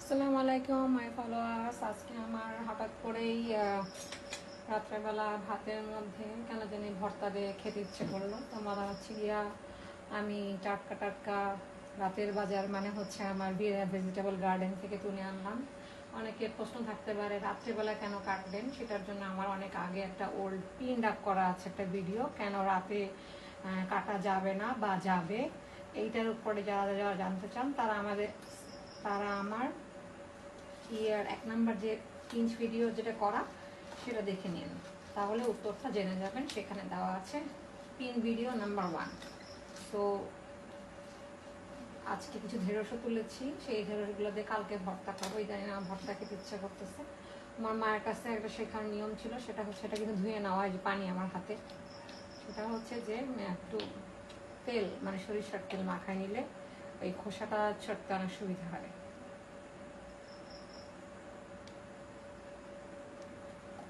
আসসালামু আলাইকুম মাই ফলোয়ার্স। আজকে আমার হঠাৎ করেই রাত্রেবেলা ভাতের মধ্যে কেন জানি ভর্তা দিয়ে খেতে ইচ্ছে করলো। তো মনে হচ্ছে গিয়া আমি টাটকা টাটকা রাতের বাজার মানে হচ্ছে আমার ভেজিটেবল গার্ডেন থেকে তুলে আনলাম। অনেকের প্রশ্ন থাকতে পারে রাত্রেবেলা কেন কাটবেন, সেটার জন্য আমার অনেক আগে একটা ওল্ড পিন আপ করা আছে একটা ভিডিও, কেন রাতে কাটা যাবে না বা যাবে। এইটার উপরে যারা যারা জানতে চান তারা আমার ইয়ার 1 নাম্বার যে পিঞ্চ ভিডিও যেটা করা সেটা দেখে নিন, তাহলে উত্তরটা জেনে যাবেন। সেখানে দেওয়া আছে পিন ভিডিও নাম্বার 1। তো আজকে কিছু ঢেঁড়স তুলেছি, সেই ঢেঁড়সগুলো দিয়ে কালকে ভর্তা খাবো। জানি না ভর্তা খেতে ইচ্ছা করতেছে। আমার মায়ের কাছে একটা শেখার নিয়ম ছিল, সেটা হচ্ছে এটা কিন্তু ধুয়ে নেওয়া, যে পানি আমার হাতে, সেটা হচ্ছে যে একটু তেল মানে সরিষার তেল মাখায় নিলে এই খোসাটা ছাড়তে অনেক সুবিধা হয়।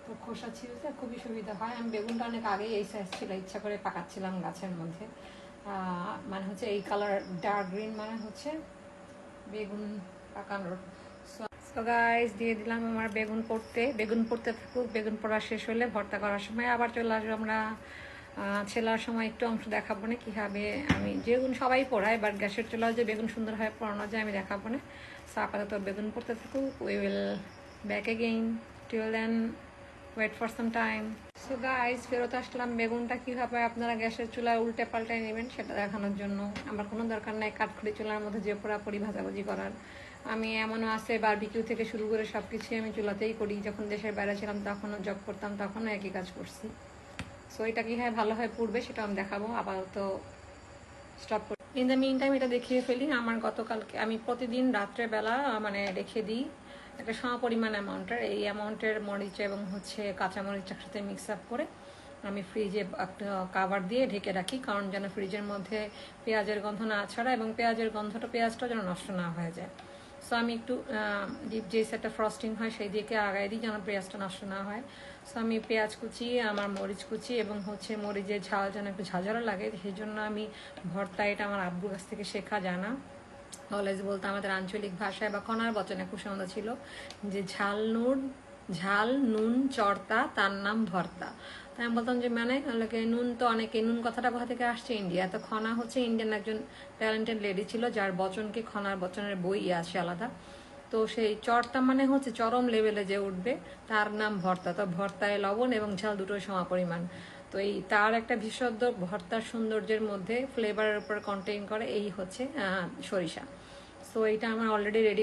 তো খোসা ছিলতে খুবই সুবিধা হয়। আমি বেগুনটা অনেক আগেই এই সাইজ ছিল, ইচ্ছা করে পাকাচ্ছিলাম গাছের মধ্যে। মানে হচ্ছে এই কালার ডার্ক গ্রিন মানে হচ্ছে বেগুন পাকানোর। সো গাইস, দিয়ে দিলাম আমার বেগুন পড়তে থাকুক। বেগুন পড়া শেষ হলে ভর্তা করার সময় আবার চলে আসবো আমরা। ছেলার সময় একটু অংশ দেখাবো না কীভাবে আমি, যেগুন সবাই পড়ায়, বাট গ্যাসের চুলাও যে বেগুন সুন্দরভাবে পড়ানো যায় আমি দেখাবো না। সো আপাতত বেগুন পড়তে থাকুক। We will back again. Till then wait for some time. So guys, ফেরত আসলাম। বেগুনটা কীভাবে আপনারা গ্যাসের চুলায় উল্টে পাল্টায় নেবেন সেটা দেখানোর জন্য। আমার কোনো দরকার নাই কাঠখড়ি চুলার মধ্যে যে পোড়াপড়ি ভাজাভাজি করার। আমি এমনও আছে বারবিকিউ থেকে শুরু করে সব কিছুই আমি চুলাতেই করি। যখন দেশের বাইরে ছিলাম তখনও জব করতাম, তখনও একই কাজ করছি। সো এটা কীভাবে ভালোভাবে পুড়বে সেটা আমি দেখাবো। আপাতত স্টপ করি। ইন দ্য মিন টাইম এটা দেখিয়ে ফেলি। আমার গতকালকে আমি প্রতিদিন রাত্রেবেলা মানে রেখে দিই একটা সমপরিমাণ অ্যামাউন্টের, এই অ্যামাউন্টের মরিচ এবং হচ্ছে কাঁচামরিচ একসাথে মিক্স আপ করে আমি ফ্রিজে একটা কাভার দিয়ে ঢেকে রাখি, কারণ যেন ফ্রিজের মধ্যে পেঁয়াজের গন্ধ না ছড়া এবং পেঁয়াজটাও যেন নষ্ট না হয়ে যায়। সো আমি একটু ডিপ যে সেটা ফ্রস্টিং হয় সেই দিকে আগায় দিই যেন পেঁয়াজটা নষ্ট না হয়। সো আমি পেঁয়াজ কুচি, আমার মরিচ কুচি এবং হচ্ছে মরিচের ঝাল যেন একটু ঝাঁঝালো লাগে, সেই জন্য আমি ভর্তা, এটা আমার আব্বুর কাছ থেকে শেখা জানা। অলওয়েজ বলতো আমাদের আঞ্চলিক ভাষায় বা কনার বচনে খুব সুন্দর ছিল যে ঝাল নুন চর্তা তার নাম ভর্তা। তাই আমি বলতাম যে মানে নুন, তো অনেকে নুন কথাটা কোথা থেকে আসছে, ইন্ডিয়া। তো খনা হচ্ছে ইন্ডিয়ান একজন ট্যালেন্টেড লেডি ছিল, যার বচনকে খনার বচনের বই আছে আলাদা। তো সেই চর্তা মানে হচ্ছে চরম লেভেলে যে উঠবে তার নাম ভর্তা। তো ভর্তায় লবণ এবং ঝাল দুটোই সমপরিমাণ। তো এই তার একটা বিশুদ্ধ ভর্তার সৌন্দর্যের মধ্যে ফ্লেভারের উপর কন্টেইন করে এই হচ্ছে সরিষা। সো এইটা আমার অলরেডি রেডি।